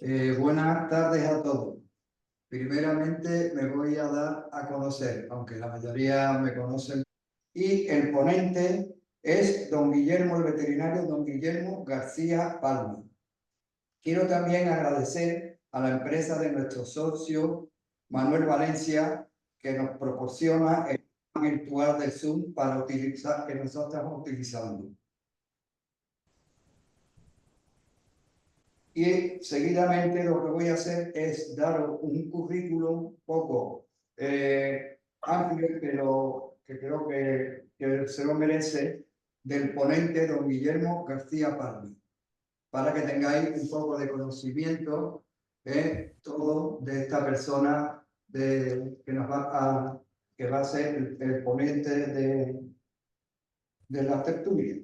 Buenas tardes a todos. Primeramente me voy a dar a conocer, aunque la mayoría me conocen, y el ponente es don Guillermo, el veterinario don Guillermo García Palma. Quiero también agradecer a la empresa de nuestro socio Manuel Valencia, que nos proporciona el virtual de Zoom para utilizar, que nosotros estamos utilizando. Y seguidamente lo que voy a hacer es daros un currículum poco amplio, pero que creo que se lo merece, del ponente don Guillermo García Palma, para que tengáis un poco de conocimiento todo de esta persona que va a ser el ponente de la tertulia.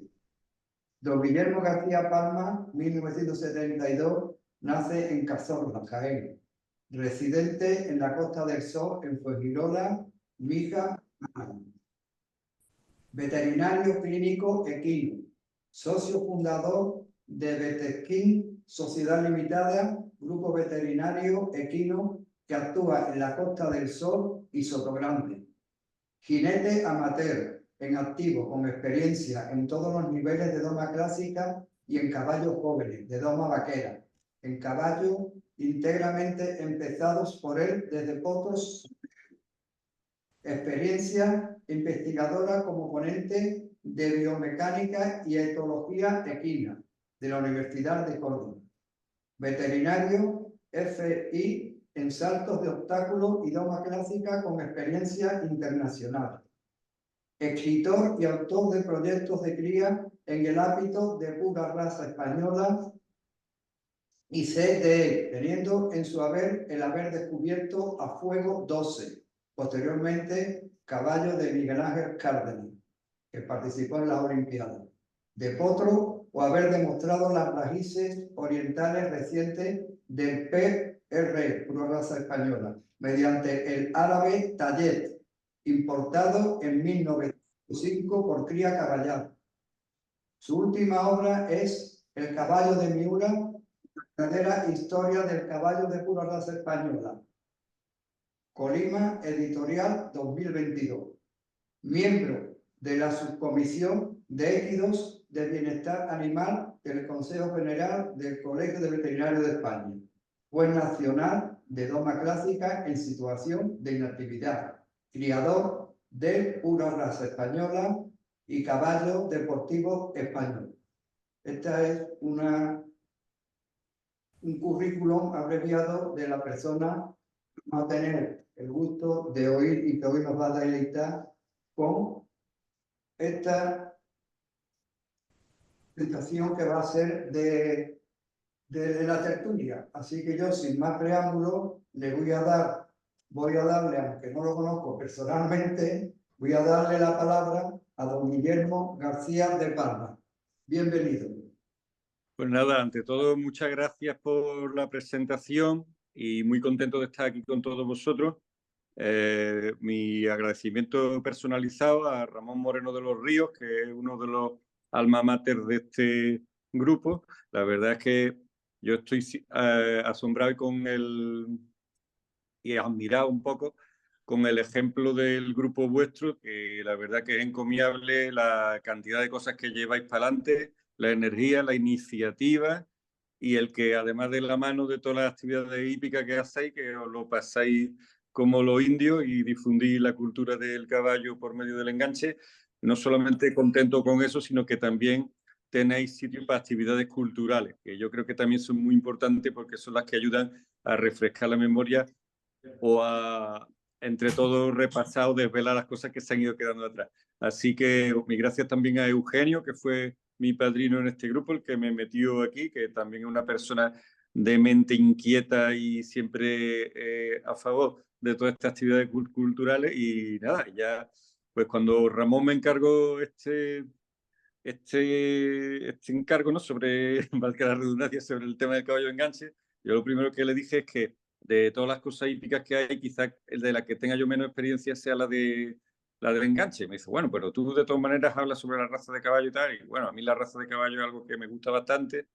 Don Guillermo García Palma, 1972, nace en Cazorla, Jaén, residente en la Costa del Sol, en Fuengirola, Mija, veterinario clínico equino, socio fundador de Betesquín Sociedad Limitada, grupo veterinario equino que actúa en la Costa del Sol y Sotogrande. Jinete amateur, en activo, con experiencia en todos los niveles de doma clásica y en caballos jóvenes, de doma vaquera, en caballos íntegramente empezados por él desde potros. Experiencia investigadora como ponente de biomecánica y etología equina de la Universidad de Córdoba. Veterinario FI en saltos de obstáculos y doma clásica con experiencia internacional. Escritor y autor de proyectos de cría en el ámbito de pura raza española y CDE, teniendo en su haber el haber descubierto a fuego 12, posteriormente caballo de Miguel Ángel Cárdenas, que participó en las Olimpiadas, de potro o haber demostrado las raíces orientales recientes del PR, pura raza española, mediante el árabe Tayet, importado en 1905 por Cría Caballar. Su última obra es El caballo de Miura, verdadera historia del caballo de pura raza española. Colima, editorial 2022. Miembro de la subcomisión de équidos de bienestar animal del Consejo General del Colegio de Veterinarios de España. Juez nacional de doma clásica en situación de inactividad. Criador de pura raza española y caballo deportivo español. Esta es un currículum abreviado de la persona que va a tener el gusto de oír y que hoy nos va a deleitar con esta presentación que va a ser de la tertulia. Así que yo, sin más preámbulo, le voy a darle, aunque no lo conozco personalmente, voy a darle la palabra a don Guillermo García de Palma. Bienvenido. Pues nada, ante todo, muchas gracias por la presentación y muy contento de estar aquí con todos vosotros. Mi agradecimiento personalizado a Ramón Moreno de los Ríos, que es uno de los alma mater de este grupo. La verdad es que yo estoy asombrado y admirado un poco con el ejemplo del grupo vuestro, que la verdad que es encomiable la cantidad de cosas que lleváis para adelante, la energía, la iniciativa y el que además de la mano de todas las actividades hípicas que hacéis, que os lo pasáis como los indios y difundís la cultura del caballo por medio del enganche, no solamente contento con eso, sino que también tenéis sitios para actividades culturales, que yo creo que también son muy importantes porque son las que ayudan a refrescar la memoria o a, entre todos, repasar o desvelar las cosas que se han ido quedando atrás. Así que mi gracias también a Eugenio, que fue mi padrino en este grupo, el que me metió aquí, que también es una persona de mente inquieta y siempre a favor de todas estas actividades culturales. Y nada, ya pues cuando Ramón me encargó este encargo, ¿no? Sobre, valga la redundancia, sobre el tema del caballo de enganche, yo lo primero que le dije es que de todas las cosas hípicas que hay, quizás el de la que tenga yo menos experiencia sea la del enganche. Me dice, bueno, pero tú de todas maneras hablas sobre la raza de caballo y tal. Y bueno, a mí la raza de caballo es algo que me gusta bastante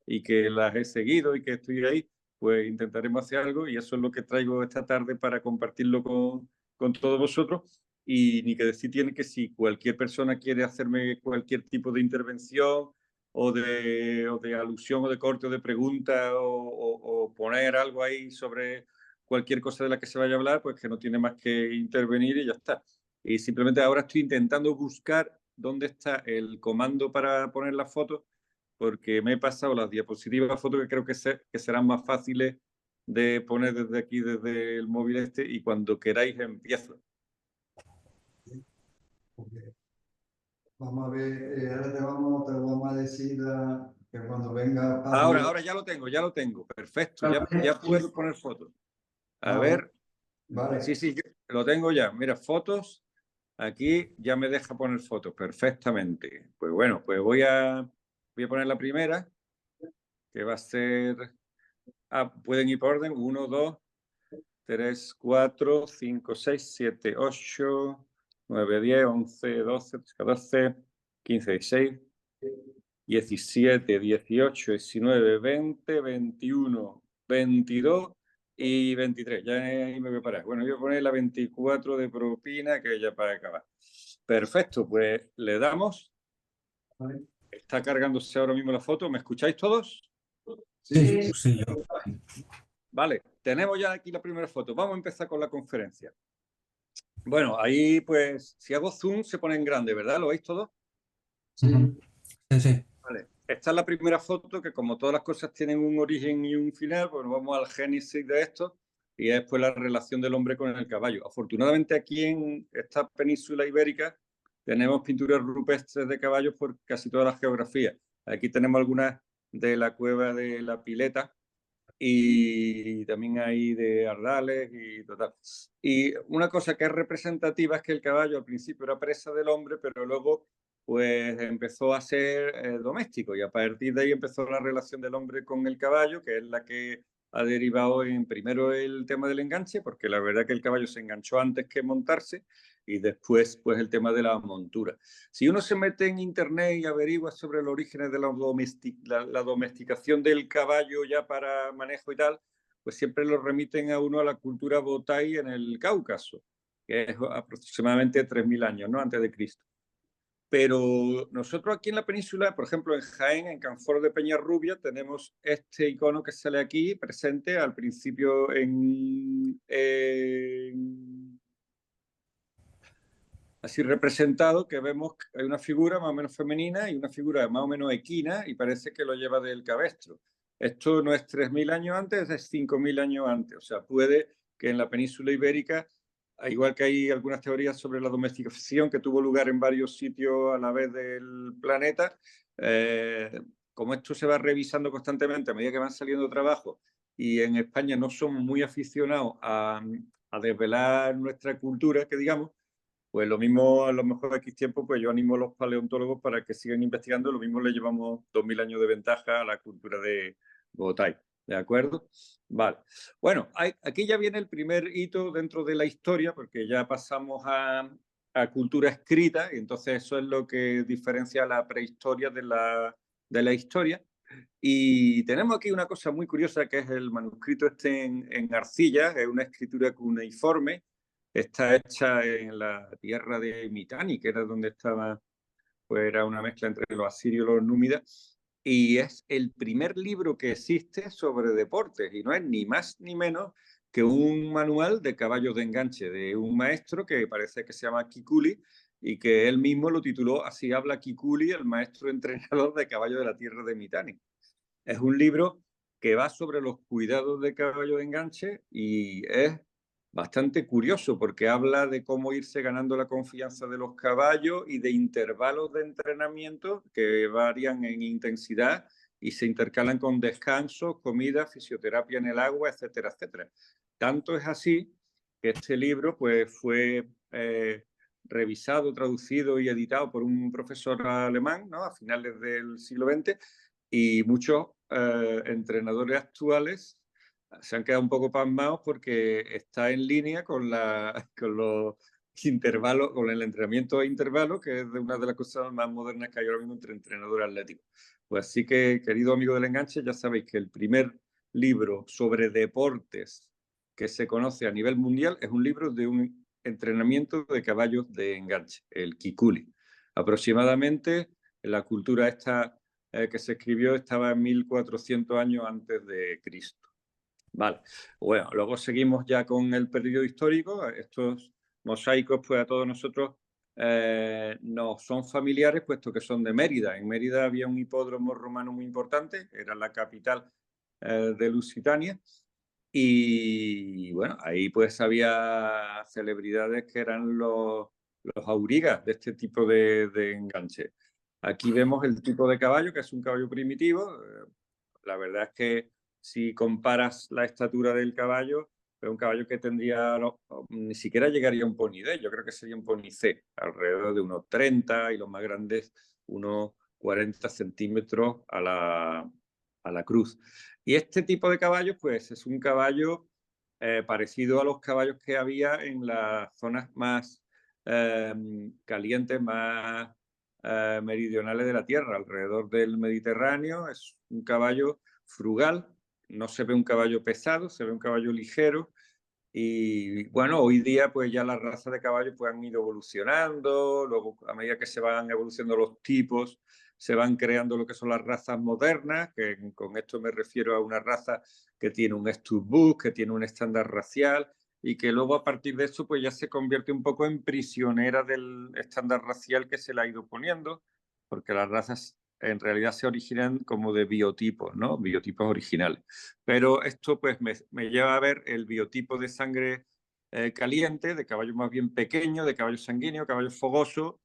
y que las he seguido y que estoy ahí. pues intentaremos hacer algo y eso es lo que traigo esta tarde para compartirlo con todos vosotros. Y ni que decir tiene que si cualquier persona quiere hacerme cualquier tipo de intervención o de alusión o de corte o de pregunta o poner algo ahí sobre cualquier cosa de la que se vaya a hablar, pues que no tiene más que intervenir y ya está. Y simplemente ahora estoy intentando buscar dónde está el comando para poner las fotos, porque me he pasado las diapositivas fotos que creo que serán más fáciles de poner desde aquí, desde el móvil este, y cuando queráis empiezo. Okay. Vamos a ver, ahora te vamos a decir que cuando venga Pablo... Ahora ya lo tengo. Perfecto, ya puedo poner fotos. A ver, vale. sí, lo tengo ya. Mira, fotos, aquí ya me deja poner fotos perfectamente. Pues bueno, pues voy a poner la primera, que va a ser... pueden ir por orden, 1, 2, 3, 4, 5, 6, 7, 8, 9, 10, 11, 12, 14, 15, 16, 17, 18, 19, 20, 21, 22 y 23. Ya ahí me voy a parar. Bueno, voy a poner la 24 de propina, que ya para acabar. Perfecto, pues le damos. Está cargándose ahora mismo la foto. ¿Me escucháis todos? Sí, yo. Vale, tenemos ya aquí la primera foto. Vamos a empezar con la conferencia. Bueno, ahí pues, si hago zoom se pone en grande, ¿verdad? ¿Lo veis todos? Sí. Sí. Vale. Esta es la primera foto que, como todas las cosas tienen un origen y un final, pues vamos al génesis de esto y es pues la relación del hombre con el caballo. Afortunadamente aquí en esta península ibérica tenemos pinturas rupestres de caballos por casi toda la geografía. Aquí tenemos algunas de la cueva de la Pileta y también hay de Ardales y total. Y una cosa que es representativa es que el caballo al principio era presa del hombre, pero luego pues empezó a ser doméstico y a partir de ahí empezó la relación del hombre con el caballo, que es la que ha derivado en primero el tema del enganche, porque la verdad que el caballo se enganchó antes que montarse, y después pues el tema de la montura. Si uno se mete en internet y averigua sobre los orígenes de la domesticación del caballo ya para manejo y tal, pues siempre lo remiten a uno a la cultura Botai en el Cáucaso, que es aproximadamente 3.000 años, ¿no? Antes de Cristo. Pero nosotros aquí en la península, por ejemplo en Jaén, en Canforo de Peñarrubia, tenemos este icono que sale aquí presente al principio así representado, que vemos que hay una figura más o menos femenina y una figura más o menos equina y parece que lo lleva del cabestro. Esto no es 3.000 años antes, es 5.000 años antes. O sea, puede que en la península ibérica, igual que hay algunas teorías sobre la domesticación que tuvo lugar en varios sitios a la vez del planeta, como esto se va revisando constantemente a medida que van saliendo trabajos y en España no somos muy aficionados a desvelar nuestra cultura, que digamos, pues lo mismo, a lo mejor X tiempo, pues yo animo a los paleontólogos para que sigan investigando. Lo mismo le llevamos 2.000 años de ventaja a la cultura de Botai. ¿De acuerdo? Vale. Bueno, aquí ya viene el primer hito dentro de la historia, porque ya pasamos a cultura escrita, y entonces eso es lo que diferencia la prehistoria de la historia. Y tenemos aquí una cosa muy curiosa, que es el manuscrito este en arcilla, es una escritura cuneiforme. Está hecha en la tierra de Mitanni, que era donde estaba, pues era una mezcla entre los asirios y los númidas, y es el primer libro que existe sobre deportes, y no es ni más ni menos que un manual de caballos de enganche de un maestro que parece que se llama Kikuli, y que él mismo lo tituló Así habla Kikuli, el maestro entrenador de caballos de la tierra de Mitanni. Es un libro que va sobre los cuidados de caballo de enganche y es bastante curioso porque habla de cómo irse ganando la confianza de los caballos y de intervalos de entrenamiento que varían en intensidad y se intercalan con descansos, comida, fisioterapia en el agua, etcétera, etcétera. Tanto es así que este libro pues, fue revisado, traducido y editado por un profesor alemán, ¿no? A finales del siglo XX, y muchos entrenadores actuales se han quedado un poco pasmados porque está en línea con los intervalos, con el entrenamiento a intervalos, que es una de las cosas más modernas que hay ahora mismo entre entrenadores atléticos. Pues así que, querido amigo del enganche, ya sabéis que el primer libro sobre deportes que se conoce a nivel mundial, es un libro de un entrenamiento de caballos de enganche, el Kikuli. Aproximadamente la cultura esta que se escribió estaba en 1400 años antes de Cristo. Vale, bueno, luego seguimos ya con el periodo histórico. Estos mosaicos, pues a todos nosotros nos son familiares, puesto que son de Mérida. En Mérida había un hipódromo romano muy importante, era la capital de Lusitania. Y bueno, ahí pues había celebridades que eran los aurigas de este tipo de enganche. Aquí vemos el tipo de caballo, que es un caballo primitivo. La verdad es que si comparas la estatura del caballo, es un caballo que tendría, ni siquiera llegaría a un pony D, yo creo que sería un pony C, alrededor de unos 30 y los más grandes unos 40 centímetros a la cruz. Y este tipo de caballos, pues es un caballo parecido a los caballos que había en las zonas más calientes, más meridionales de la Tierra, alrededor del Mediterráneo. Es un caballo frugal, no se ve un caballo pesado, se ve un caballo ligero. Y bueno, hoy día pues ya las razas de caballos pues han ido evolucionando, luego a medida que se van evolucionando los tipos, se van creando lo que son las razas modernas, que con esto me refiero a una raza que tiene un Stuttgart, que tiene un estándar racial y que luego a partir de eso pues ya se convierte un poco en prisionera del estándar racial que se le ha ido poniendo, porque las razas en realidad se originan como de biotipos, ¿no? Biotipos originales. Pero esto pues me lleva a ver el biotipo de sangre caliente, de caballo más bien pequeño, de caballo sanguíneo, caballo fogoso,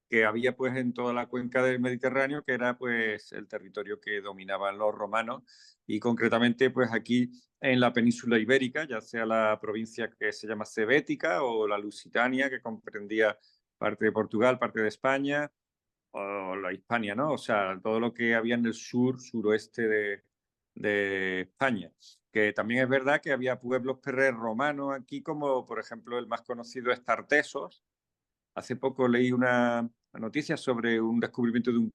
que había pues en toda la cuenca del Mediterráneo, que era pues el territorio que dominaban los romanos, y concretamente pues aquí en la península ibérica, ya sea la provincia que se llama Cebética o la Lusitania, que comprendía parte de Portugal, parte de España, o la Hispania, ¿no? O sea, todo lo que había en el sur, suroeste de España. Que también es verdad que había pueblos prerromanos aquí, como por ejemplo el más conocido es Tartesos. Hace poco leí una noticia sobre un descubrimiento de un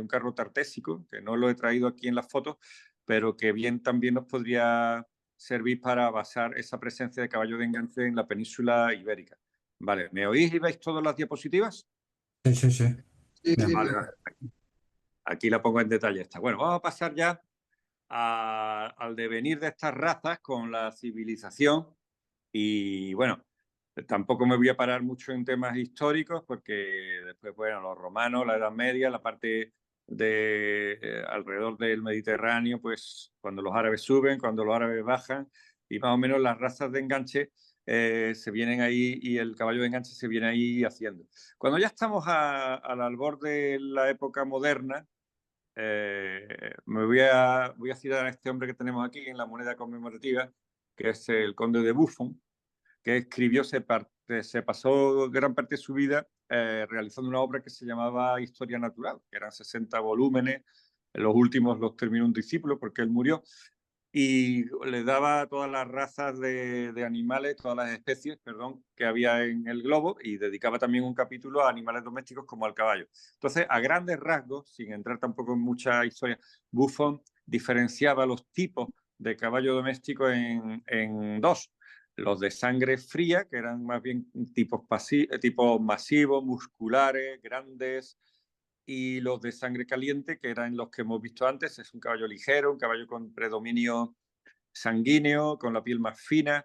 carro tartésico, que no lo he traído aquí en las fotos, pero que bien también nos podría servir para basar esa presencia de caballo de enganche en la península ibérica. Vale, ¿me oís y veis todas las diapositivas? Sí, sí, sí. Sí, Bien. sí, Vale, vale. Aquí la pongo en detalle esta. Bueno, vamos a pasar ya al devenir de estas razas con la civilización y bueno, tampoco me voy a parar mucho en temas históricos porque después, bueno, los romanos, la Edad Media, la parte de alrededor del Mediterráneo, pues cuando los árabes suben, cuando los árabes bajan y más o menos las razas de enganche se vienen ahí y el caballo de enganche se viene ahí haciendo. Cuando ya estamos al albor de la época moderna, voy a citar a este hombre que tenemos aquí en la moneda conmemorativa, que es el conde de Buffon, que escribió, se pasó gran parte de su vida realizando una obra que se llamaba Historia Natural, que eran 60 volúmenes. En los últimos los terminó un discípulo porque él murió. Y le daba todas las razas de animales, todas las especies, perdón, que había en el globo y dedicaba también un capítulo a animales domésticos como al caballo. Entonces, a grandes rasgos, sin entrar tampoco en mucha historia, Buffon diferenciaba los tipos de caballo doméstico en dos. Los de sangre fría, que eran más bien tipos masivos, musculares, grandes, y los de sangre caliente, que eran los que hemos visto antes. Es un caballo ligero, un caballo con predominio sanguíneo, con la piel más fina,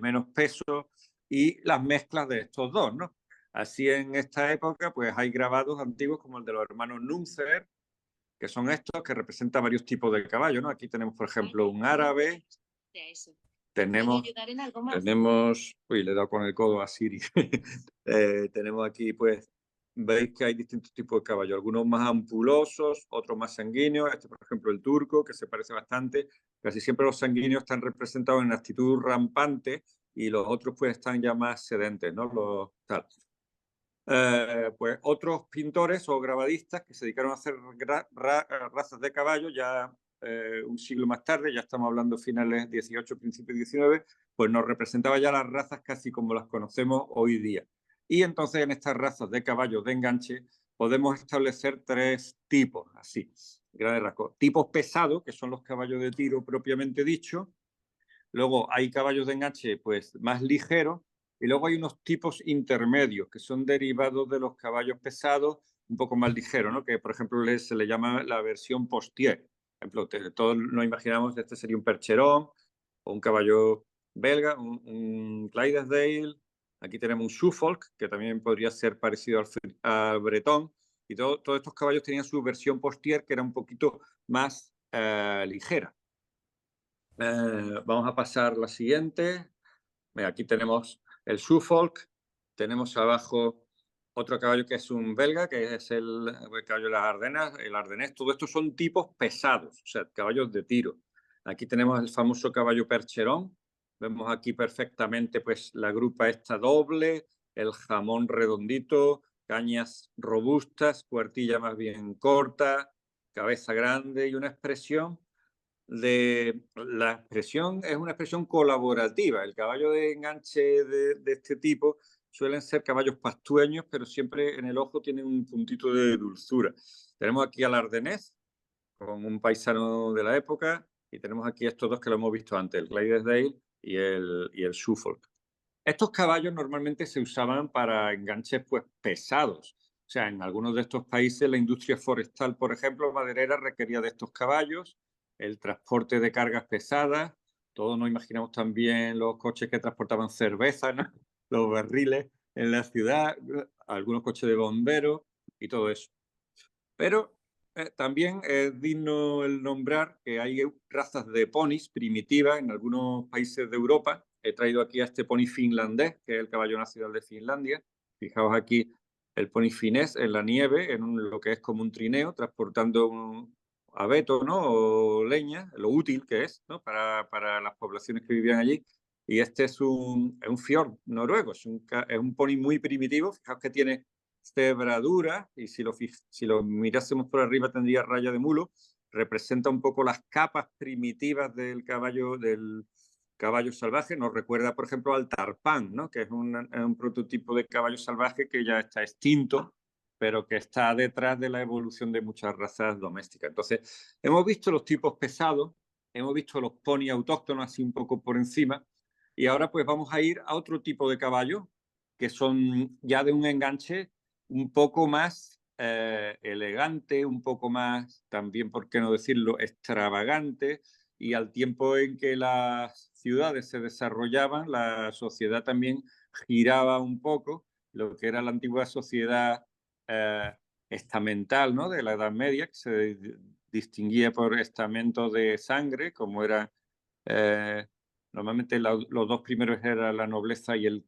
menos peso, y las mezclas de estos dos, ¿no? Así en esta época, pues hay grabados antiguos como el de los hermanos Nunzer, que son estos, que representan varios tipos de caballo, ¿no? Aquí tenemos, por ejemplo, un árabe. Tenemos, uy, le he dado con el codo a Siri. Tenemos aquí, pues, veis que hay distintos tipos de caballos, algunos más ampulosos, otros más sanguíneos. Este, por ejemplo, el turco, que se parece bastante. Casi siempre los sanguíneos están representados en actitud rampante y los otros, pues, están ya más sedentes, ¿no? Tal. Pues otros pintores o grabadistas que se dedicaron a hacer razas de caballo ya un siglo más tarde, ya estamos hablando finales 18, principios 19, pues nos representaba ya las razas casi como las conocemos hoy día. Y entonces en estas razas de caballos de enganche podemos establecer tres tipos, así. grandes rasgos. Tipos pesados, que son los caballos de tiro propiamente dicho. Luego hay caballos de enganche pues más ligeros. Y luego hay unos tipos intermedios, que son derivados de los caballos pesados, un poco más ligeros, ¿no? Que, por ejemplo, se le llama la versión postier. Por ejemplo, todos nos imaginamos que este sería un percherón o un caballo belga, un Clydesdale. Aquí tenemos un Suffolk, que también podría ser parecido al bretón. Y todos estos caballos tenían su versión postier, que era un poquito más ligera. Vamos a pasar la siguiente. Aquí tenemos el Suffolk. Tenemos abajo otro caballo que es un belga, que es el caballo de las Ardenas, el Ardennés. Todo esto son tipos pesados, o sea, caballos de tiro. Aquí tenemos el famoso caballo percherón. Vemos aquí perfectamente pues la grupa esta doble, el jamón redondito, cañas robustas, cuartilla más bien corta, cabeza grande y una expresión la expresión es una expresión colaborativa. El caballo de enganche de este tipo suelen ser caballos pastueños, pero siempre en el ojo tienen un puntito de dulzura. Tenemos aquí al Ardennés, con un paisano de la época, y tenemos aquí estos dos que lo hemos visto antes, el Clydesdale y el Suffolk. Estos caballos normalmente se usaban para enganches pues, pesados. O sea, en algunos de estos países la industria forestal, por ejemplo, maderera, requería de estos caballos, el transporte de cargas pesadas. Todos nos imaginamos también los coches que transportaban cerveza, ¿no? Los barriles en la ciudad, algunos coches de bomberos y todo eso. Pero también es digno el nombrar que hay razas de ponis primitivas en algunos países de Europa. He traído aquí a este pony finlandés, que es el caballo nacional de Finlandia. Fijaos aquí el pony finés en la nieve, en lo que es como un trineo, transportando un abeto, ¿no? O leña, lo útil que es, ¿no? Para las poblaciones que vivían allí. Y este es un fjord noruego, es un pony muy primitivo. Fijaos que tiene cebradura, y si lo mirásemos por arriba tendría raya de mulo. Representa un poco las capas primitivas del caballo salvaje. Nos recuerda, por ejemplo, al tarpán, ¿no? Que es un prototipo de caballo salvaje que ya está extinto, pero que está detrás de la evolución de muchas razas domésticas. Entonces, hemos visto los tipos pesados, hemos visto los pony autóctonos así un poco por encima, y ahora pues vamos a ir a otro tipo de caballos que son ya de un enganche un poco más elegante, un poco más, también, por qué no decirlo, extravagante, y al tiempo en que las ciudades se desarrollaban, la sociedad también giraba un poco, lo que era la antigua sociedad estamental, ¿no? De la Edad Media, que se distinguía por estamentos de sangre, como era normalmente los dos primeros eran la nobleza y el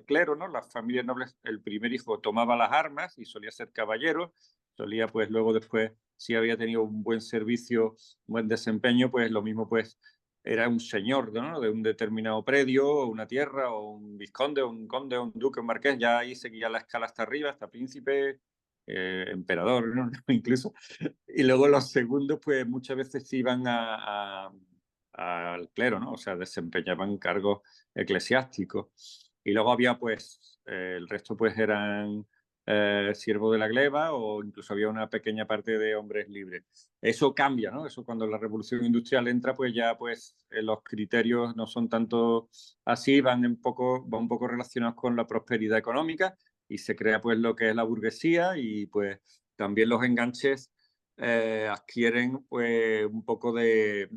clero, ¿no? Las familias nobles, el primer hijo tomaba las armas y solía ser caballero, solía pues luego después, si había tenido un buen servicio, un buen desempeño, pues lo mismo pues era un señor, ¿no? De un determinado predio, o una tierra, o un vizconde, o un conde, o un duque, un marqués, ya ahí seguía la escala hasta arriba, hasta príncipe, emperador, ¿no? Incluso. Y luego los segundos pues muchas veces iban al clero, ¿no? O sea, desempeñaban cargos eclesiásticos. Y luego había, pues, el resto, pues, eran siervos de la gleba, o incluso había una pequeña parte de hombres libres. Eso cambia, ¿no? Eso cuando la revolución industrial entra, pues ya, pues, los criterios no son tanto así, van un poco relacionados con la prosperidad económica, y se crea, pues, lo que es la burguesía, y, pues, también los enganches adquieren, pues, un poco de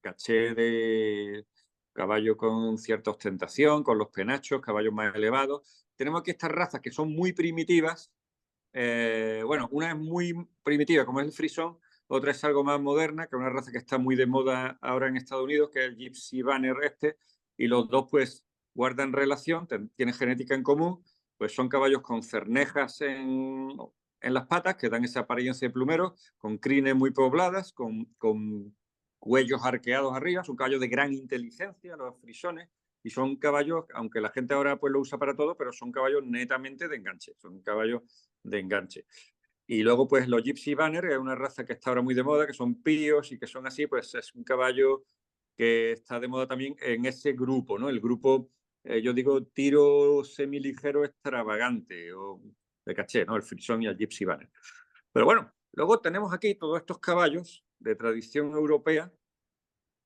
caché de caballo con cierta ostentación, con los penachos, caballos más elevados. Tenemos aquí estas razas que son muy primitivas. Bueno, una es muy primitiva, como es el frisón, otra es algo más moderna, que es una raza que está muy de moda ahora en Estados Unidos, que es el Gypsy Banner y los dos pues guardan relación, tienen genética en común, pues son caballos con cernejas en las patas, que dan esa apariencia de plumero, con crines muy pobladas, con cuellos arqueados arriba, son caballos de gran inteligencia, los frisones, y son caballos, aunque la gente ahora pues lo usa para todo, pero son caballos netamente de enganche, son caballos de enganche. Y luego pues los Gypsy Banner, es una raza que está ahora muy de moda, que son píos y que son así, pues es un caballo que está de moda también en ese grupo, ¿no? El grupo, yo digo, tiro semiligero extravagante o de caché, ¿no? El frisón y el Gypsy Banner. Pero bueno, Luego tenemos aquí todos estos caballos de tradición europea.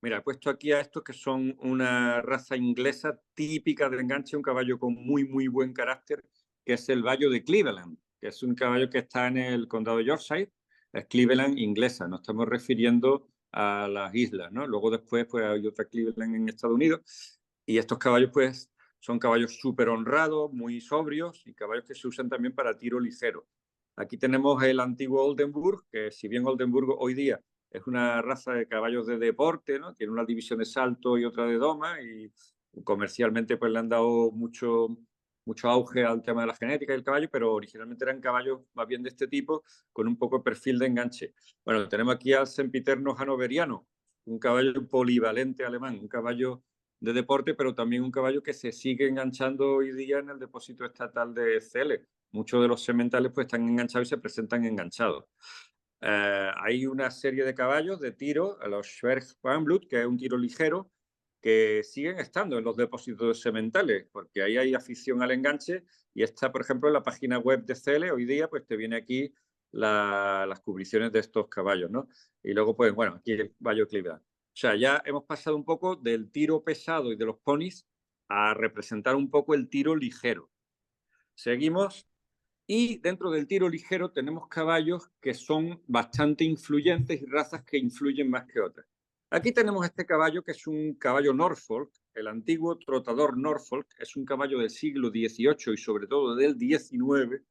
Mira, he puesto aquí a estos que son una raza inglesa típica de enganche, un caballo con muy buen carácter, que es el Bayo de Cleveland, que es un caballo que está en el condado de Yorkshire, es Cleveland inglesa, nos estamos refiriendo a las islas, ¿no? Luego después pues hay otra Cleveland en Estados Unidos, y estos caballos pues son caballos súper honrados, muy sobrios, y caballos que se usan también para tiro ligero. Aquí tenemos el antiguo Oldenburg, que si bien Oldenburgo hoy día es una raza de caballos de deporte, ¿no? Tiene una división de salto y otra de doma, y comercialmente pues le han dado mucho auge al tema de la genética del caballo, pero originalmente eran caballos más bien de este tipo, con un poco de perfil de enganche. Bueno, tenemos aquí al sempiterno hanoveriano, un caballo polivalente alemán, un caballo de deporte, pero también un caballo que se sigue enganchando hoy día en el depósito estatal de CL. Muchos de los sementales pues están enganchados y se presentan enganchados. Hay una serie de caballos de tiro, los Schwertspannblut, que es un tiro ligero, que siguen estando en los depósitos sementales, porque ahí hay afición al enganche, y está, por ejemplo, en la página web de CL, hoy día, pues te viene aquí las cubriciones de estos caballos, ¿no? Y luego, pues, bueno, aquí el caballo Cleveland. O sea, ya hemos pasado un poco del tiro pesado y de los ponis a representar un poco el tiro ligero. Seguimos. Y dentro del tiro ligero tenemos caballos que son bastante influyentes y razas que influyen más que otras. Aquí tenemos este caballo que es un caballo Norfolk, el antiguo trotador Norfolk, es un caballo del siglo XVIII y sobre todo del XIX,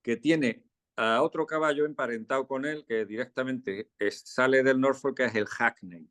que tiene a otro caballo emparentado con él que directamente sale del Norfolk, que es el Hackney.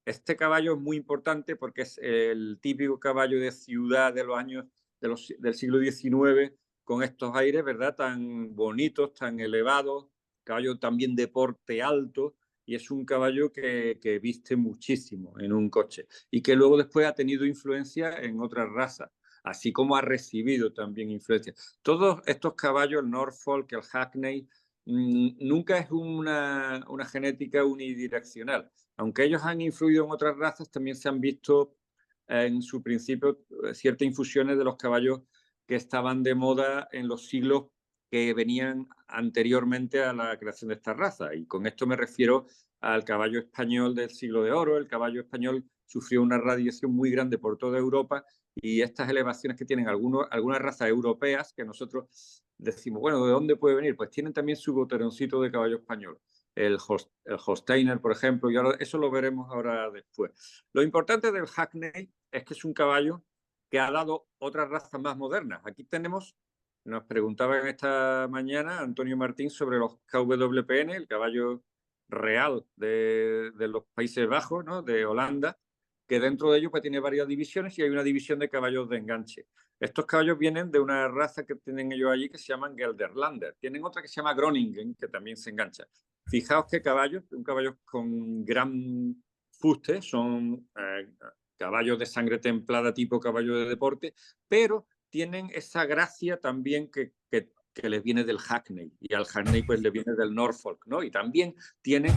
Este caballo es muy importante porque es el típico caballo de ciudad de los años del siglo XIX, con estos aires, ¿verdad? Tan bonitos, tan elevados, caballo también de porte alto, y es un caballo que viste muchísimo en un coche y que luego después ha tenido influencia en otras razas, así como ha recibido también influencia. Todos estos caballos, el Norfolk, el Hackney, nunca es una genética unidireccional. Aunque ellos han influido en otras razas, también se han visto en su principio ciertas infusiones de los caballos que estaban de moda en los siglos que venían anteriormente a la creación de esta raza. Y con esto me refiero al caballo español del siglo de oro. El caballo español sufrió una radiación muy grande por toda Europa, y estas elevaciones que tienen algunas razas europeas, que nosotros decimos, bueno, ¿de dónde puede venir? Pues tienen también su boteroncito de caballo español. El Holsteiner, por ejemplo, y ahora, eso lo veremos ahora después. Lo importante del Hackney es que es un caballo que ha dado otras razas más modernas. Aquí tenemos, nos preguntaban esta mañana Antonio Martín sobre los KWPN, el caballo real de los Países Bajos, ¿no? De Holanda, que dentro de ellos pues, tiene varias divisiones, y hay una división de caballos de enganche. Estos caballos vienen de una raza que tienen ellos allí que se llaman Gelderlander. Tienen otra que se llama Groningen, que también se engancha. Fijaos qué caballos, un caballo con gran fuste, son caballos de sangre templada tipo caballo de deporte, pero tienen esa gracia también que les viene del Hackney, y al Hackney pues le viene del Norfolk, ¿no? Y también tienen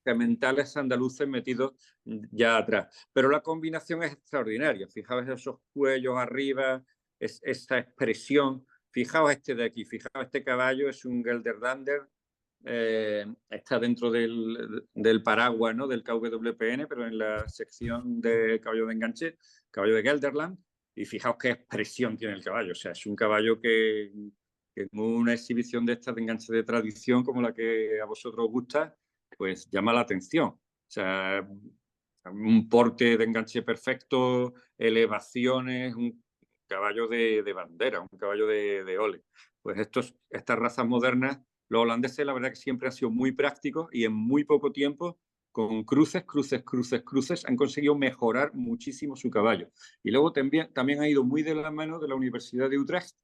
sementales andaluces metidos ya atrás. Pero la combinación es extraordinaria. Fijaos esos cuellos arriba, esa expresión. Fijaos este de aquí, fijaos este caballo, es un Gelderlander, está dentro del paraguas, ¿no? Del KWPN, pero en la sección de caballo de enganche, caballo de Gelderland, y fijaos qué expresión tiene el caballo. O sea, es un caballo que en una exhibición de estas de enganche de tradición como la que a vosotros os gusta, pues llama la atención. O sea, un porte de enganche perfecto, elevaciones, un caballo de bandera, un caballo de ole. Pues estas razas modernas, los holandeses, la verdad que siempre han sido muy prácticos, y en muy poco tiempo, con cruces, han conseguido mejorar muchísimo su caballo. Y luego también ha ido muy de la mano de la Universidad de Utrecht,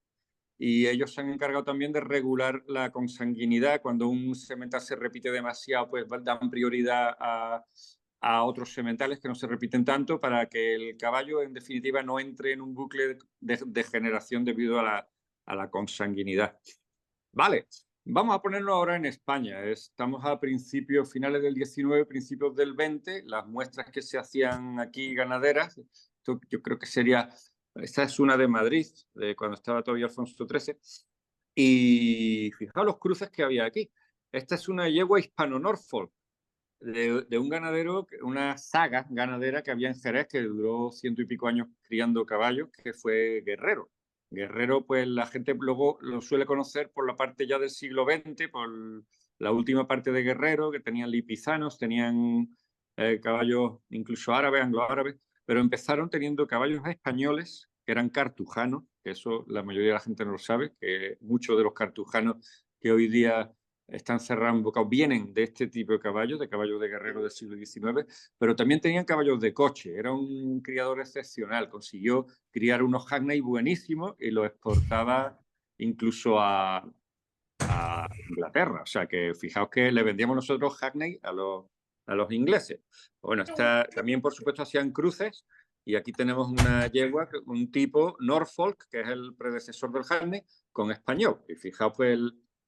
y ellos se han encargado también de regular la consanguinidad. Cuando un semental se repite demasiado, pues dan prioridad a otros sementales que no se repiten tanto, para que el caballo, en definitiva, no entre en un bucle de degeneración debido a la consanguinidad. Vale, vamos a ponernos ahora en España. Estamos a principios, finales del 19, principios del 20. Las muestras que se hacían aquí ganaderas, esto yo creo que sería... Esta es una de Madrid, de cuando estaba todavía Alfonso XIII. Y fijaos los cruces que había aquí. Esta es una yegua hispano-Norfolk de un ganadero, una saga ganadera que había en Jerez que duró 100 y pico años criando caballos, que fue Guerrero. Guerrero, pues la gente luego lo suele conocer por la parte ya del siglo XX, por la última parte de Guerrero, que tenían lipizanos, tenían caballos incluso árabes, anglo-árabes, pero empezaron teniendo caballos españoles que eran cartujanos, que eso la mayoría de la gente no lo sabe, que muchos de los cartujanos que hoy día están cerrados en bocados vienen de este tipo de caballos de guerrero del siglo XIX, pero también tenían caballos de coche. Era un criador excepcional, consiguió criar unos Hackney buenísimos y los exportaba incluso a Inglaterra. O sea que fijaos que le vendíamos nosotros Hackney a los ingleses. Bueno, también por supuesto hacían cruces y aquí tenemos una yegua, un tipo Norfolk, que es el predecesor del Hackney, con español. Y fijaos pues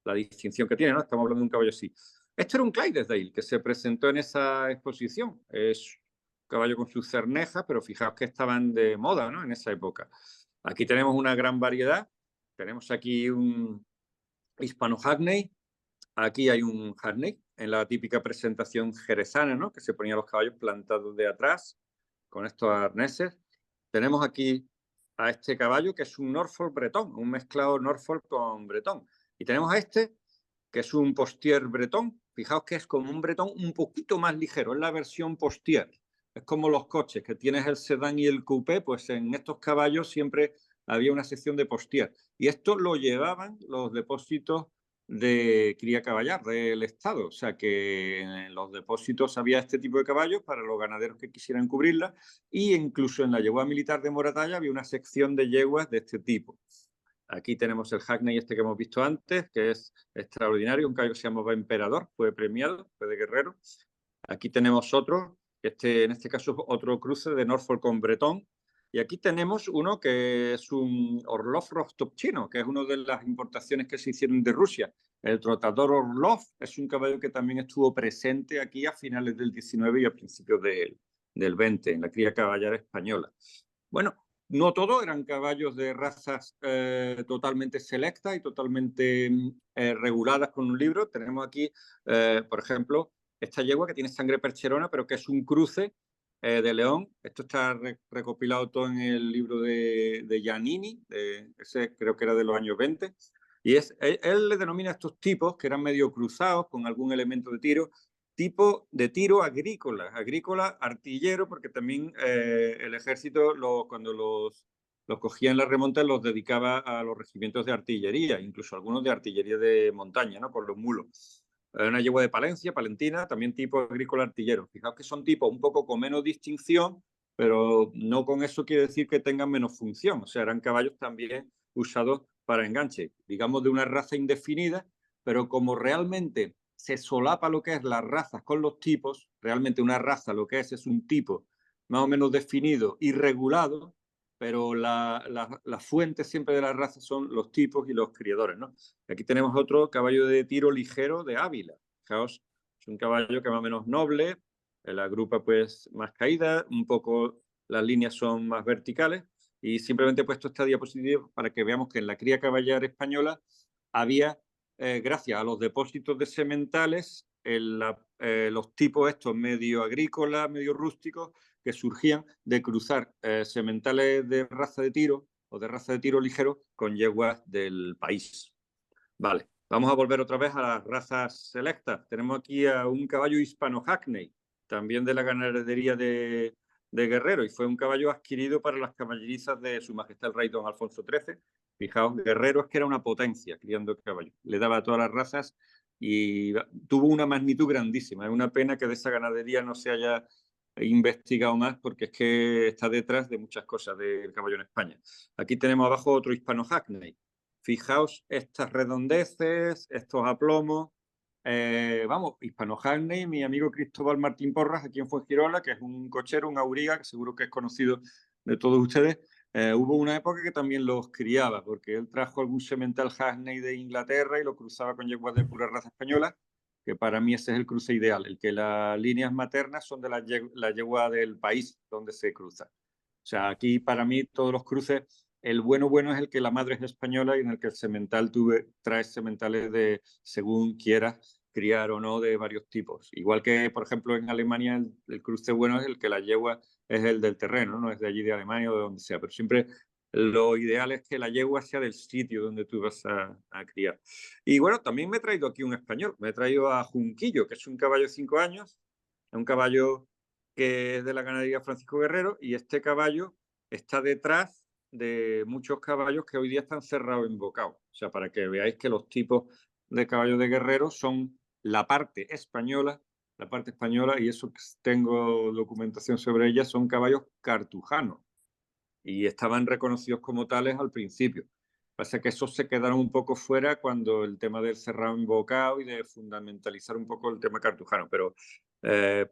la distinción que tiene, ¿no? Estamos hablando de un caballo así. Esto era un Clydesdale que se presentó en esa exposición. Es un caballo con sus cernejas, pero fijaos que estaban de moda, ¿no? En esa época. Aquí tenemos una gran variedad. Tenemos aquí un hispano Hackney. Aquí hay un Hackney en la típica presentación jerezana, ¿no? Que se ponían los caballos plantados de atrás con estos arneses. Tenemos aquí a este caballo que es un Norfolk bretón, un mezclado Norfolk con bretón. Y tenemos a este que es un postier bretón. Fijaos que es como un bretón un poquito más ligero, es la versión postier. Es como los coches, que tienes el sedán y el coupé, pues en estos caballos siempre había una sección de postier. Y esto lo llevaban los depósitos de cría caballar del Estado. O sea que en los depósitos había este tipo de caballos para los ganaderos que quisieran cubrirla y incluso en la yegua militar de Moratalla había una sección de yeguas de este tipo. Aquí tenemos el Hackney este que hemos visto antes, que es extraordinario, un caballo que se llamaba Emperador, fue premiado, fue de guerrero. Aquí tenemos otro, en este caso otro cruce de Norfolk con bretón. Y aquí tenemos uno que es un Orlov Rostopchino, que es una de las importaciones que se hicieron de Rusia. El trotador Orlov es un caballo que también estuvo presente aquí a finales del 19 y a principios del 20, en la cría caballar española. Bueno, no todos eran caballos de razas totalmente selectas y totalmente reguladas con un libro. Tenemos aquí, por ejemplo, esta yegua que tiene sangre percherona, pero que es un cruce de león. Esto está recopilado todo en el libro de Giannini, ese creo que era de los años 20. Y él le denomina a estos tipos, que eran medio cruzados con algún elemento de tiro, tipo de tiro agrícola artillero, porque también el ejército cuando los cogía en la remonta los dedicaba a los regimientos de artillería, incluso algunos de artillería de montaña, ¿no? Con los mulos. Una yegua de Palencia, palentina, también tipo agrícola artillero. Fijaos que son tipos un poco con menos distinción, pero no con eso quiere decir que tengan menos función. O sea, eran caballos también usados para enganche, digamos de una raza indefinida, pero como realmente se solapa lo que es las razas con los tipos, realmente una raza lo que es un tipo más o menos definido y regulado, pero la fuente siempre de la raza son los tipos y los criadores, ¿no? Aquí tenemos otro caballo de tiro ligero de Ávila. Fijaos, es un caballo que más o menos noble, la grupa pues más caída, un poco las líneas son más verticales y simplemente he puesto esta diapositiva para que veamos que en la cría caballar española había gracias a los depósitos de sementales, los tipos estos medio agrícolas, medio rústicos, que surgían de cruzar sementales de raza de tiro o de raza de tiro ligero con yeguas del país. Vale, vamos a volver otra vez a las razas selectas. Tenemos aquí a un caballo hispano Hackney, también de la ganadería de Guerrero, y fue un caballo adquirido para las caballerizas de Su Majestad el Rey Don Alfonso XIII. Fijaos, Guerrero es que era una potencia criando caballos. Le daba a todas las razas y tuvo una magnitud grandísima. Es una pena que de esa ganadería no se haya investigado más porque es que está detrás de muchas cosas del caballo en España. Aquí tenemos abajo otro hispano Hackney. Fijaos estas redondeces, estos aplomos. Vamos, hispano Hackney, mi amigo Cristóbal Martín Porras, aquí en Fuengirola, que es un cochero, un auriga, que seguro que es conocido de todos ustedes. Hubo una época que también los criaba, porque él trajo algún semental Hackney de Inglaterra y lo cruzaba con yeguas de pura raza española, que para mí ese es el cruce ideal, el que las líneas maternas son de la yegua del país donde se cruza. O sea, aquí para mí todos los cruces, el bueno es el que la madre es española y en el que el semental trae sementales de según quieras criar o no de varios tipos. Igual que, por ejemplo, en Alemania el cruce bueno es el que la yegua es el del terreno, no es de allí de Alemania o de donde sea, pero siempre lo ideal es que la yegua sea del sitio donde tú vas a criar. Y bueno, también me he traído aquí un español, me he traído a Junquillo, que es un caballo de 5 años, un caballo que es de la ganadería Francisco Guerrero, y este caballo está detrás de muchos caballos que hoy día están cerrados en bocado. O sea, para que veáis que los tipos de caballos de guerrero son la parte española, y eso que tengo documentación sobre ella, son caballos cartujanos y estaban reconocidos como tales al principio. Pasa que esos se quedaron un poco fuera cuando el tema del cerrado invocado y de fundamentalizar un poco el tema cartujano, pero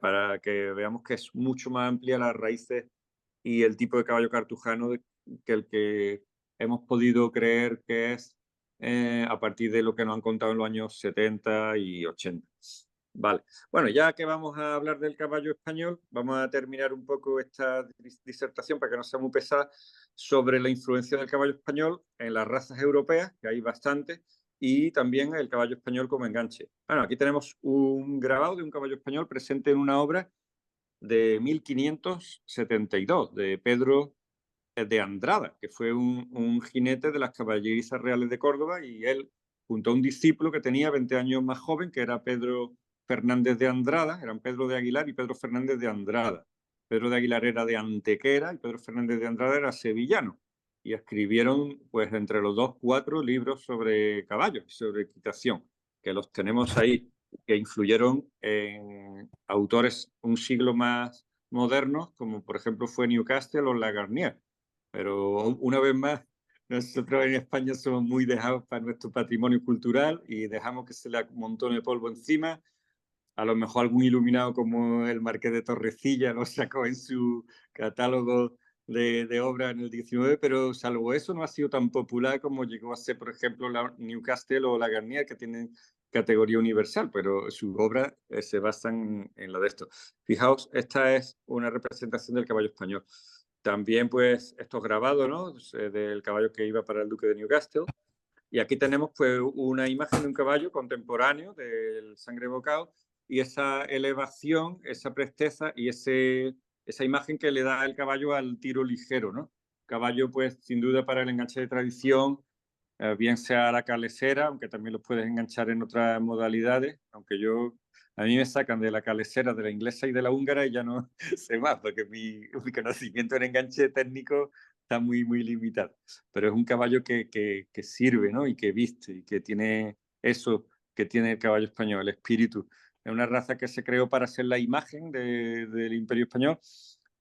para que veamos que es mucho más amplia las raíces y el tipo de caballo cartujano que el que hemos podido creer que es a partir de lo que nos han contado en los años 70 y 80. Vale. Bueno, ya que vamos a hablar del caballo español, vamos a terminar un poco esta disertación para que no sea muy pesada sobre la influencia del caballo español en las razas europeas, que hay bastantes, y también el caballo español como enganche. Bueno, aquí tenemos un grabado de un caballo español presente en una obra de 1572 de Pedro de Andrada, que fue un jinete de las caballerizas reales de Córdoba, y él, junto a un discípulo que tenía 20 años más joven, que era Pedro Fernández de Andrada, eran Pedro de Aguilar y Pedro Fernández de Andrada. Pedro de Aguilar era de Antequera y Pedro Fernández de Andrada era sevillano. Y escribieron, pues, entre los dos, 4 libros sobre caballos y sobre equitación, que los tenemos ahí, que influyeron en autores un siglo más modernos, como por ejemplo fue Newcastle o Lagarnier. Pero una vez más, nosotros en España somos muy dejados para nuestro patrimonio cultural y dejamos que se le amontone polvo encima. A lo mejor algún iluminado como el Marqués de Torrecilla lo sacó en su catálogo de obras en el 19, pero salvo eso no ha sido tan popular como llegó a ser, por ejemplo, la Newcastle o la Garnier, que tienen categoría universal, pero sus obras se basan en la de esto. Fijaos, esta es una representación del caballo español. También, pues, estos grabados, ¿no? Del caballo que iba para el duque de Newcastle. Y aquí tenemos, pues, una imagen de un caballo contemporáneo del Sangre Bocao, y esa elevación, esa presteza y esa imagen que le da el caballo al tiro ligero, ¿no? Caballo, pues, sin duda para el enganche de tradición, bien sea la calesera, aunque también los puedes enganchar en otras modalidades, aunque a mí me sacan de la calesera, de la inglesa y de la húngara y ya no sé más, porque mi conocimiento en enganche técnico está muy, muy limitado. Pero es un caballo que sirve, ¿no? Y que viste, y que tiene eso que tiene el caballo español, el espíritu. Es una raza que se creó para ser la imagen del Imperio Español,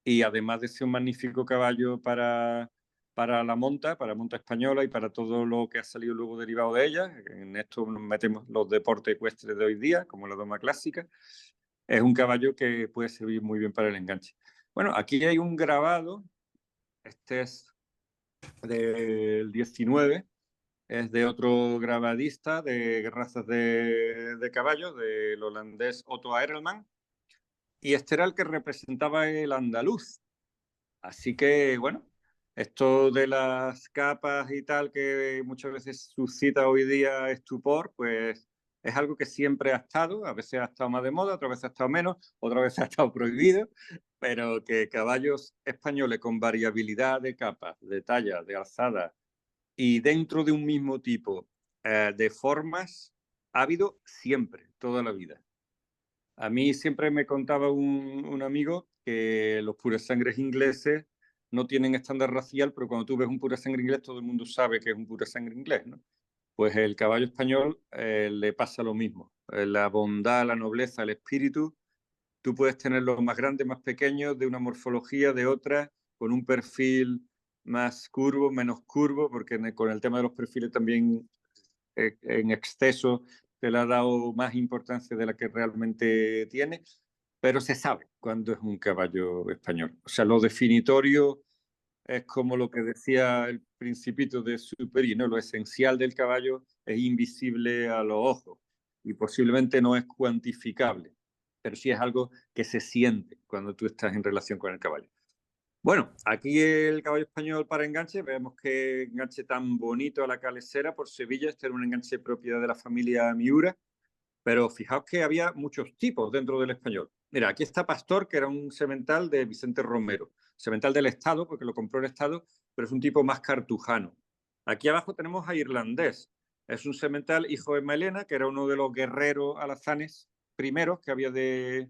y además de ser un magnífico caballo para la monta española y para todo lo que ha salido luego derivado de ella. En esto nos metemos los deportes ecuestres de hoy día, como la doma clásica. Es un caballo que puede servir muy bien para el enganche. Bueno, aquí hay un grabado, este es del 19, es de otro grabadista de razas de caballos, del holandés Otto Aerelman, y este era el que representaba el andaluz. Así que, bueno, esto de las capas y tal, que muchas veces suscita hoy día estupor, pues es algo que siempre ha estado. A veces ha estado más de moda, otras veces ha estado menos, otras veces ha estado prohibido, pero que caballos españoles con variabilidad de capas, de talla, de alzada y dentro de un mismo tipo de formas, ha habido siempre, toda la vida. A mí siempre me contaba un amigo que los purasangres ingleses no tienen estándar racial, pero cuando tú ves un purasangre inglés, todo el mundo sabe que es un purasangre inglés, ¿no? Pues el caballo español le pasa lo mismo. La bondad, la nobleza, el espíritu, tú puedes tenerlos más grandes, más pequeños, de una morfología, de otra, con un perfil más curvo, menos curvo, porque con el tema de los perfiles también en exceso se le ha dado más importancia de la que realmente tiene, pero se sabe cuándo es un caballo español. O sea, lo definitorio es como lo que decía el Principito de Superi, ¿no? Lo esencial del caballo es invisible a los ojos y posiblemente no es cuantificable, pero sí es algo que se siente cuando tú estás en relación con el caballo. Bueno, aquí el caballo español para enganche, vemos que enganche tan bonito a la calesera por Sevilla. Este era un enganche propiedad de la familia Miura, Pero fijaos que había muchos tipos dentro del español. Mira, aquí está Pastor, que era un semental de Vicente Romero. Semental del Estado, porque lo compró el Estado, pero es un tipo más cartujano. Aquí abajo tenemos a Irlandés. Es un semental hijo de Melena, que era uno de los guerreros alazanes primeros que había de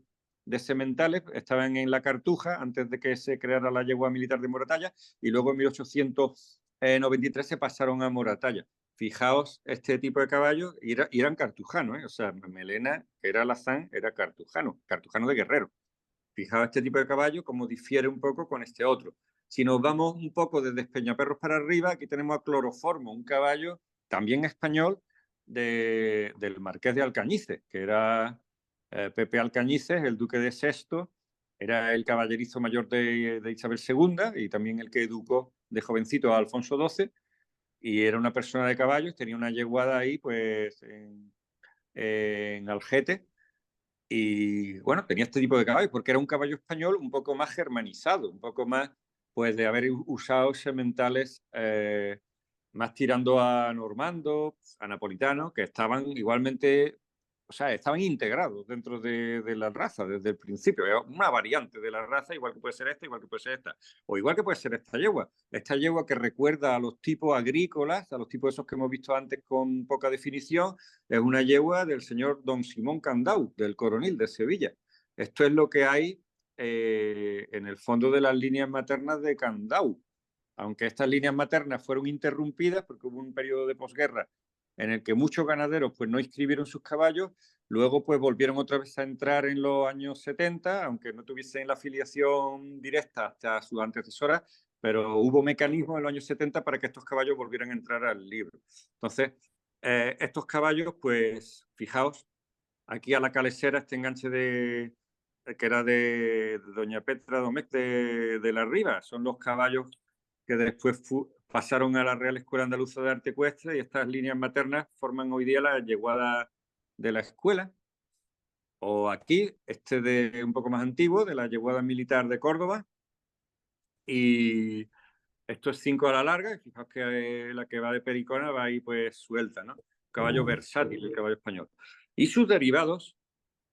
sementales. Estaban en la Cartuja antes de que se creara la yegua militar de Moratalla, y luego en 1893 se pasaron a Moratalla. Fijaos, este tipo de caballos y eran cartujanos, ¿eh? O sea, Melena, que era alazán, era cartujano de guerrero. Fijaos este tipo de caballo cómo difiere un poco con este otro. Si nos vamos un poco desde Peñaperros para arriba, aquí tenemos a Cloroformo, un caballo también español del Marqués de Alcañices, que era Pepe Alcañices, el duque de Sexto, era el caballerizo mayor de Isabel II y también el que educó de jovencito a Alfonso XII, y era una persona de caballos, tenía una yeguada ahí pues en Algete, y bueno, tenía este tipo de caballos porque era un caballo español un poco más germanizado, un poco más pues de haber usado sementales más tirando a normando, a napolitano, que estaban igualmente, o sea, estaban integrados dentro de la raza desde el principio. Es una variante de la raza, igual que puede ser esta, igual que puede ser esta, o igual que puede ser esta yegua. Esta yegua que recuerda a los tipos agrícolas, a los tipos esos que hemos visto antes con poca definición, es una yegua del señor Don Simón Candau, del Coronil de Sevilla. Esto es lo que hay en el fondo de las líneas maternas de Candau. Aunque estas líneas maternas fueron interrumpidas porque hubo un periodo de posguerra en el que muchos ganaderos pues no inscribieron sus caballos, luego pues volvieron otra vez a entrar en los años 70, aunque no tuviesen la afiliación directa hasta sus antecesoras, pero hubo mecanismos en los años 70 para que estos caballos volvieran a entrar al libro. Entonces, estos caballos, pues fijaos, aquí a la calesera este enganche que era de doña Petra Domecq de la Riva, son los caballos que después pasaron a la Real Escuela Andaluza de Arte Ecuestre, y estas líneas maternas forman hoy día la yeguada de la escuela. O aquí, este de un poco más antiguo, de la yeguada militar de Córdoba. Y esto es 5 a la larga, y fijaos que la que va de pericona va ahí pues suelta, ¿no? Caballo versátil, el caballo español. Y sus derivados,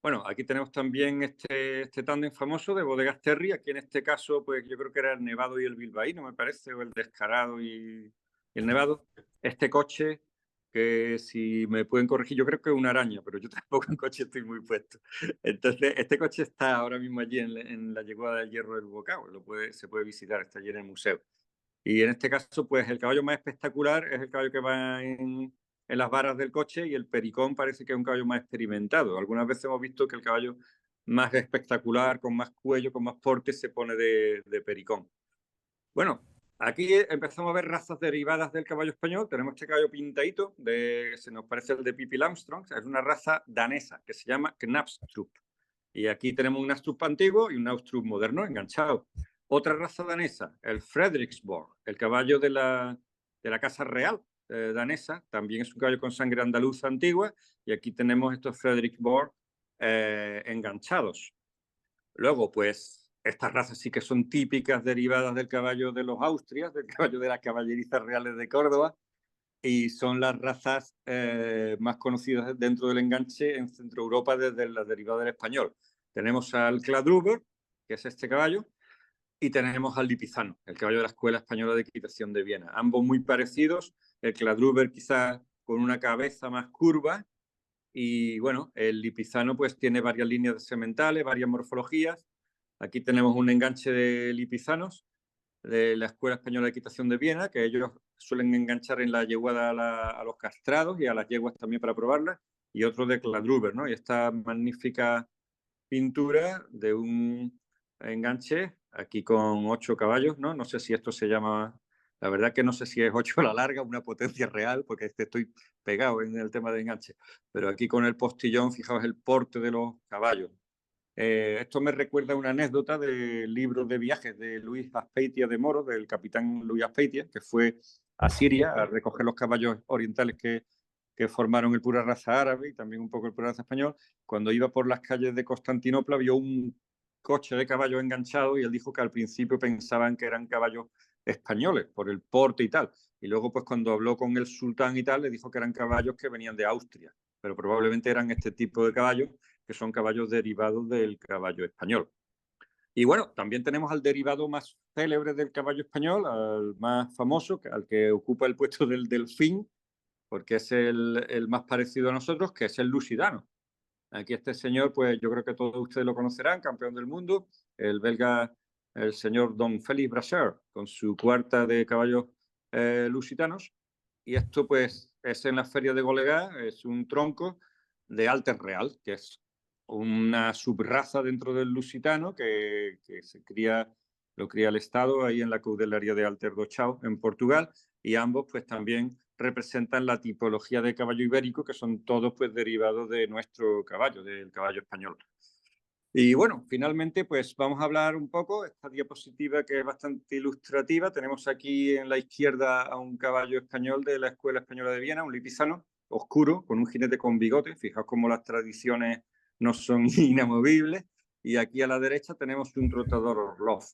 bueno, aquí tenemos también este tándem famoso de Bodegas Terry. Aquí en este caso, pues yo creo que era el Nevado y el Bilbaíno, me parece, o el Descarado y el Nevado. Este coche, que si me pueden corregir, yo creo que es una araña, pero yo tampoco en coche estoy muy puesto. Entonces, este coche está ahora mismo allí en la yeguada del Hierro del Bocao, se puede visitar, está allí en el museo. Y en este caso, pues el caballo más espectacular es el caballo que va en las varas del coche, y el pericón parece que es un caballo más experimentado. Algunas veces hemos visto que el caballo más espectacular, con más cuello, con más porte, se pone de pericón. Bueno, aquí empezamos a ver razas derivadas del caballo español. Tenemos este caballo pintadito, se nos parece el de Pippi Armstrong. Es una raza danesa que se llama Knapstrup. Y aquí tenemos un Astrup antiguo y un Astrup moderno enganchado. Otra raza danesa, el Frederiksborg, el caballo de la Casa Real danesa, también es un caballo con sangre andaluza antigua, y aquí tenemos estos Frederiksborg enganchados. Luego, pues, estas razas sí que son típicas, derivadas del caballo de los Austrias, del caballo de las caballerizas reales de Córdoba, y son las razas más conocidas dentro del enganche en Centro Europa desde la derivada del español. Tenemos al Cladruber, que es este caballo, y tenemos al Lipizano, el caballo de la Escuela Española de Equitación de Viena. Ambos muy parecidos, el Cladruber quizás con una cabeza más curva, y bueno, el Lipizano pues tiene varias líneas de sementales, varias morfologías. Aquí tenemos un enganche de Lipizanos de la Escuela Española de Equitación de Viena, que ellos suelen enganchar en la yeguada a los castrados y a las yeguas también para probarlas, y otro de Cladruber, ¿no? Y esta magnífica pintura de un enganche aquí con 8 caballos, ¿no? No sé si esto se llama, la verdad que no sé si es 8 a la larga, una potencia real, porque estoy pegado en el tema de enganche, pero aquí con el postillón, fijaos el porte de los caballos. Esto me recuerda a una anécdota del libro de viajes de Luis Azpeitia de Moro, del capitán Luis Azpeitia, que fue a Siria a recoger los caballos orientales que formaron el pura raza árabe y también un poco el pura raza español. Cuando iba por las calles de Constantinopla vio un coche de caballos enganchado, y él dijo que al principio pensaban que eran caballos españoles por el porte y tal. Y luego, pues cuando habló con el sultán y tal, le dijo que eran caballos que venían de Austria. pero probablemente eran este tipo de caballos, que son caballos derivados del caballo español. Y bueno, también tenemos al derivado más célebre del caballo español, al más famoso, al que ocupa el puesto del delfín, porque es el más parecido a nosotros, que es el lusitano. Aquí este señor, pues yo creo que todos ustedes lo conocerán, campeón del mundo, el belga, el señor Don Félix Brasser, con su cuarta de caballos lusitanos. Y esto, pues, es en la feria de Golegá, es un tronco de Alter Real, que es una subraza dentro del lusitano que se cría, lo cría el Estado ahí en la caudelaria de Alter do Chão, en Portugal, y ambos, pues, también representan la tipología de caballo ibérico, que son todos, pues, derivados de nuestro caballo, del caballo español. Y bueno, finalmente, pues vamos a hablar un poco, esta diapositiva que es bastante ilustrativa. Tenemos aquí en la izquierda a un caballo español de la Escuela Española de Viena, un lipisano oscuro, con un jinete con bigote. Fijaos cómo las tradiciones no son inamovibles. Y aquí a la derecha tenemos un trotador Orloff.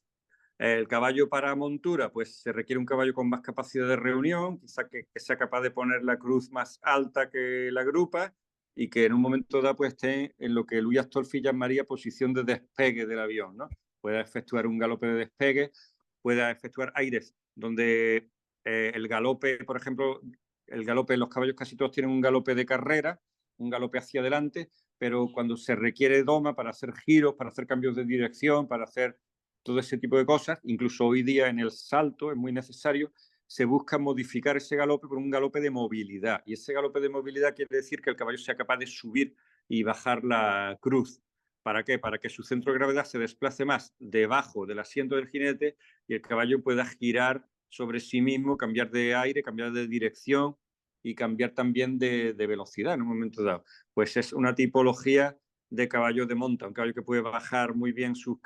El caballo para montura, pues se requiere un caballo con más capacidad de reunión, quizá que sea capaz de poner la cruz más alta que la grupa y que en un momento dado pues esté en lo que Louis Astolfi llamaría posición de despegue del avión, ¿no? Pueda efectuar un galope de despegue, pueda efectuar aires donde el galope, por ejemplo, el galope, los caballos casi todos tienen un galope de carrera, un galope hacia adelante, pero cuando se requiere doma para hacer giros, para hacer cambios de dirección, para hacer todo ese tipo de cosas, incluso hoy día en el salto es muy necesario, se busca modificar ese galope por un galope de movilidad. Y ese galope de movilidad quiere decir que el caballo sea capaz de subir y bajar la cruz. ¿Para qué? Para que su centro de gravedad se desplace más debajo del asiento del jinete y el caballo pueda girar sobre sí mismo, cambiar de aire, cambiar de dirección y cambiar también de velocidad en un momento dado. Pues es una tipología de caballo de monta, un caballo que puede bajar muy bien sus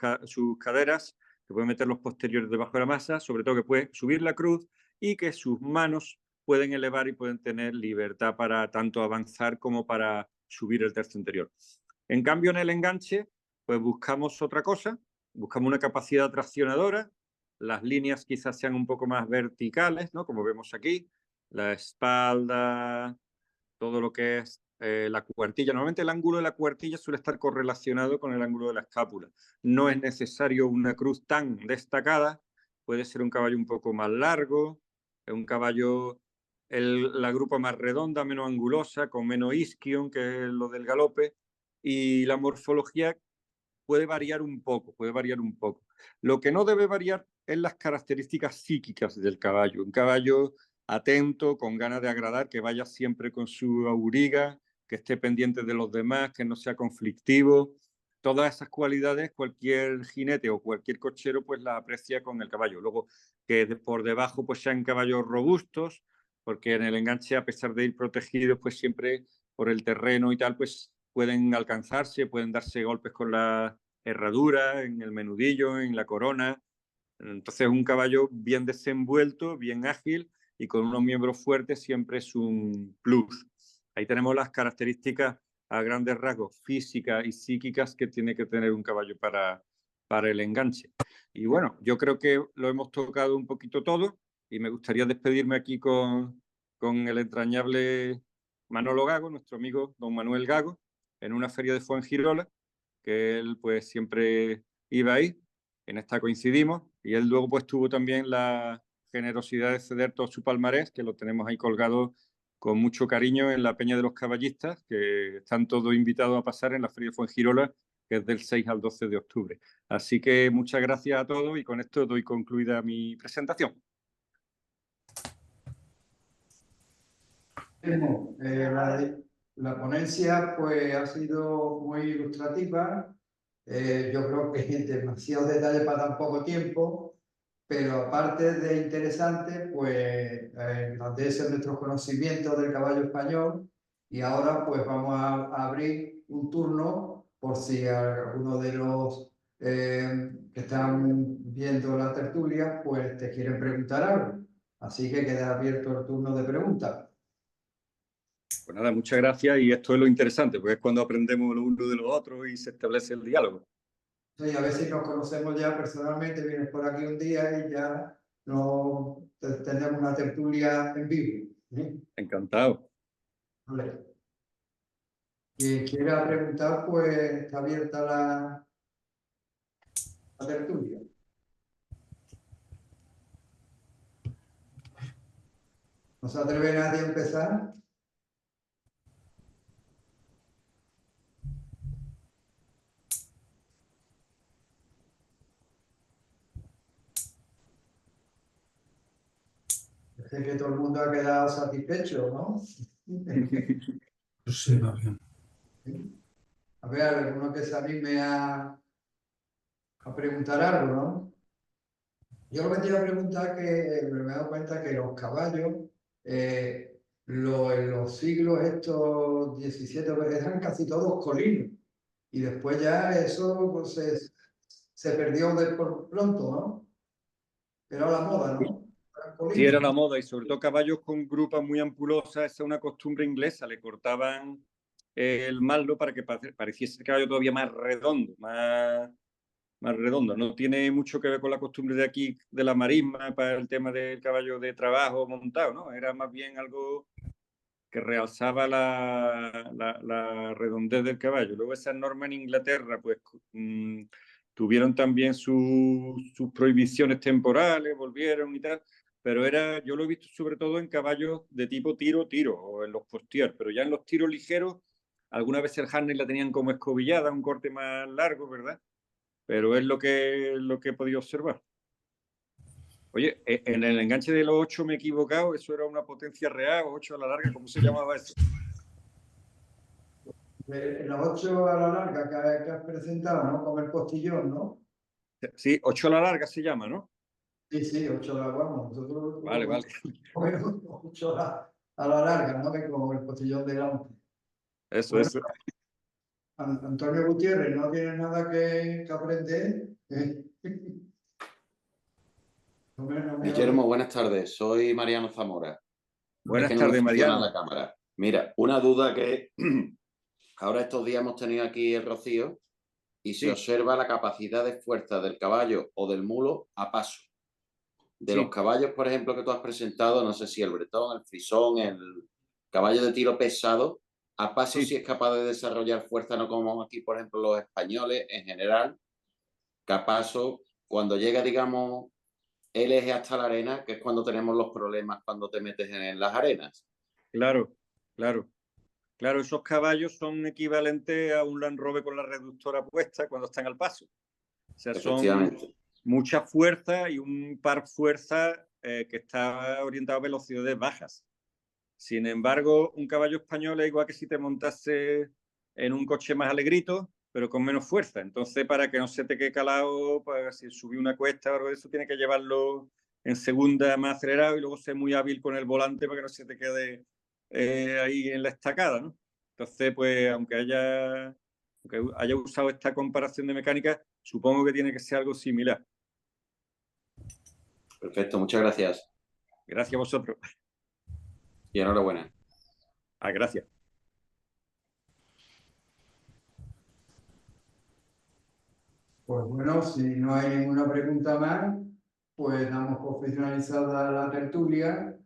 caderas, que puede meter los posteriores debajo de la masa, sobre todo que puede subir la cruz y que sus manos pueden elevar y pueden tener libertad para tanto avanzar como para subir el tercio interior. En cambio, en el enganche, pues buscamos otra cosa, buscamos una capacidad traccionadora, las líneas quizás sean un poco más verticales, ¿no? Como vemos aquí, la espalda, todo lo que es la cuartilla. Normalmente el ángulo de la cuartilla suele estar correlacionado con el ángulo de la escápula. No es necesario una cruz tan destacada, puede ser un caballo un poco más largo, un caballo, la grupa más redonda, menos angulosa, con menos isquion, que es lo del galope, y la morfología puede variar un poco, puede variar un poco. Lo que no debe variar es las características psíquicas del caballo. Un caballo atento, con ganas de agradar, que vaya siempre con su auriga, que esté pendiente de los demás, que no sea conflictivo. Todas esas cualidades cualquier jinete o cualquier cochero pues las aprecia con el caballo. Luego que por debajo pues sean caballos robustos, porque en el enganche, a pesar de ir protegidos, pues siempre por el terreno y tal, pues pueden alcanzarse, pueden darse golpes con la herradura, en el menudillo, en la corona. Entonces un caballo bien desenvuelto, bien ágil y con unos miembros fuertes siempre es un plus. Ahí tenemos las características a grandes rasgos físicas y psíquicas que tiene que tener un caballo para el enganche. Y bueno, yo creo que lo hemos tocado un poquito todo y me gustaría despedirme aquí con el entrañable Manolo Gago, nuestro amigo don Manuel Gago, en una feria de Fuengirola, que él pues siempre iba ahí. En esta coincidimos y él luego pues tuvo también la generosidad de ceder todo su palmarés, que lo tenemos ahí colgado con mucho cariño en la Peña de los Caballistas, que están todos invitados a pasar en la Feria de Fuengirola, que es del 6 al 12 de octubre. Así que muchas gracias a todos y con esto doy concluida mi presentación. La ponencia pues ha sido muy ilustrativa. Yo creo que es demasiado detalle para tan poco tiempo, pero aparte de interesante, pues engrandece nuestros conocimientos del caballo español. Y ahora pues vamos a abrir un turno por si alguno de los que están viendo la tertulia pues te quieren preguntar algo. Así que queda abierto el turno de preguntas. Pues nada, muchas gracias y esto es lo interesante, porque es cuando aprendemos lo uno de los otros y se establece el diálogo. Sí, a ver si nos conocemos ya personalmente, vienes por aquí un día y ya no tenemos una tertulia en vivo. ¿Sí? Encantado. Vale. Quien quiera preguntar, pues está abierta la tertulia. ¿No se atreve nadie a empezar? Parece que todo el mundo ha quedado satisfecho, ¿no? Pues sí, va bien. A ver, alguno que se anime a preguntar algo, ¿no? Yo lo que te iba a preguntar que me he dado cuenta que los caballos, en los siglos estos 17 eran casi todos colinos. Y después ya eso pues, se perdió por pronto, ¿no? Era la moda, ¿no? Eran Sí, era colinos. la moda y sobre todo caballos con grupas muy ampulosas, esa es una costumbre inglesa, le cortaban el mallo para que pareciese el caballo todavía más redondo, más redondo. No tiene mucho que ver con la costumbre de aquí, de la marisma, para el tema del caballo de trabajo montado, ¿no? Era más bien algo que realzaba la redondez del caballo. Luego esas normas en Inglaterra, pues tuvieron también sus prohibiciones temporales, volvieron y tal, pero yo lo he visto sobre todo en caballos de tipo tiro, o en los postier, pero ya en los tiros ligeros, algunas veces el harness la tenían como escobillada, un corte más largo, ¿verdad? Pero es lo que he podido observar. Oye, en el enganche de los 8 me he equivocado, eso era una potencia real, 8 a la larga, ¿cómo se llamaba eso? En los 8 a la larga que has presentado, ¿no? Con el postillón, ¿no? Sí, 8 a la larga se llama, ¿no? Sí, 8 a la vamos. Nosotros Vale, vale. 8 a la larga, ¿no? Que con el postillón delante. Eso, Bueno, eso. Antonio Gutiérrez, ¿no tienes nada que aprender? No me Guillermo, buenas tardes. Soy Mariano Zamora. Es Buenas que no me tardes, funciona Mariano. la cámara. Mira, una duda que ahora estos días hemos tenido aquí el rocío y se Sí, observa la capacidad de fuerza del caballo o del mulo a paso. De los sí, caballos, por ejemplo, que tú has presentado, no sé si el bretón, el frisón, el caballo de tiro pesado, a paso sí. sí es capaz de desarrollar fuerza, no como aquí, por ejemplo, los españoles en general, que a paso, cuando llega, digamos, el eje hasta la arena, que es cuando tenemos los problemas cuando te metes en las arenas. Claro, claro. Claro, esos caballos son equivalentes a un Land Rover con la reductora puesta cuando están al paso. O sea, son Efectivamente. mucha fuerza y un par fuerza que está orientado a velocidades bajas. Sin embargo, un caballo español es igual que si te montase en un coche más alegrito, pero con menos fuerza. Entonces, para que no se te quede calado, para si subí una cuesta o algo de eso, tiene que llevarlo en segunda más acelerado y luego ser muy hábil con el volante para que no se te quede ahí en la estacada, ¿no? Entonces, pues, aunque haya usado esta comparación de mecánica, supongo que tiene que ser algo similar. Perfecto, muchas gracias. Gracias a vosotros. Y enhorabuena. Gracias. Pues bueno, si no hay ninguna pregunta más, pues damos por finalizada la tertulia.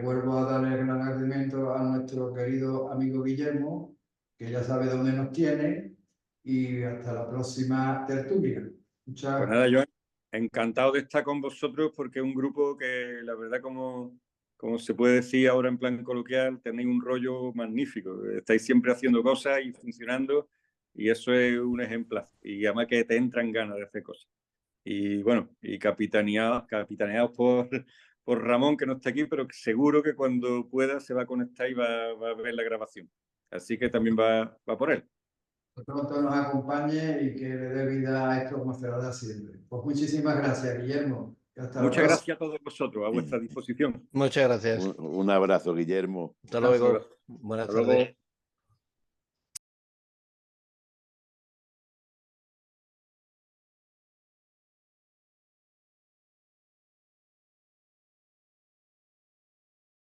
Vuelvo a darle el agradecimiento a nuestro querido amigo Guillermo, que ya sabe dónde nos tiene, y hasta la próxima tertulia. Pues nada, yo encantado de estar con vosotros porque es un grupo que la verdad como se puede decir ahora en plan coloquial, tenéis un rollo magnífico. Estáis siempre haciendo cosas y funcionando y eso es un ejemplar. Y además que te entran ganas de hacer cosas. Y bueno, y capitaneados por Ramón, que no está aquí, pero que seguro que cuando pueda se va a conectar y va a ver la grabación. Así que también va por él. Que pronto nos acompañe y que le dé vida a esto como se lo da siempre. Pues muchísimas gracias, Guillermo. Y hasta la Muchas próxima. gracias a todos vosotros, a vuestra disposición. Muchas gracias. Un abrazo, Guillermo. Hasta luego. abrazo. Buenas Hasta luego. tardes.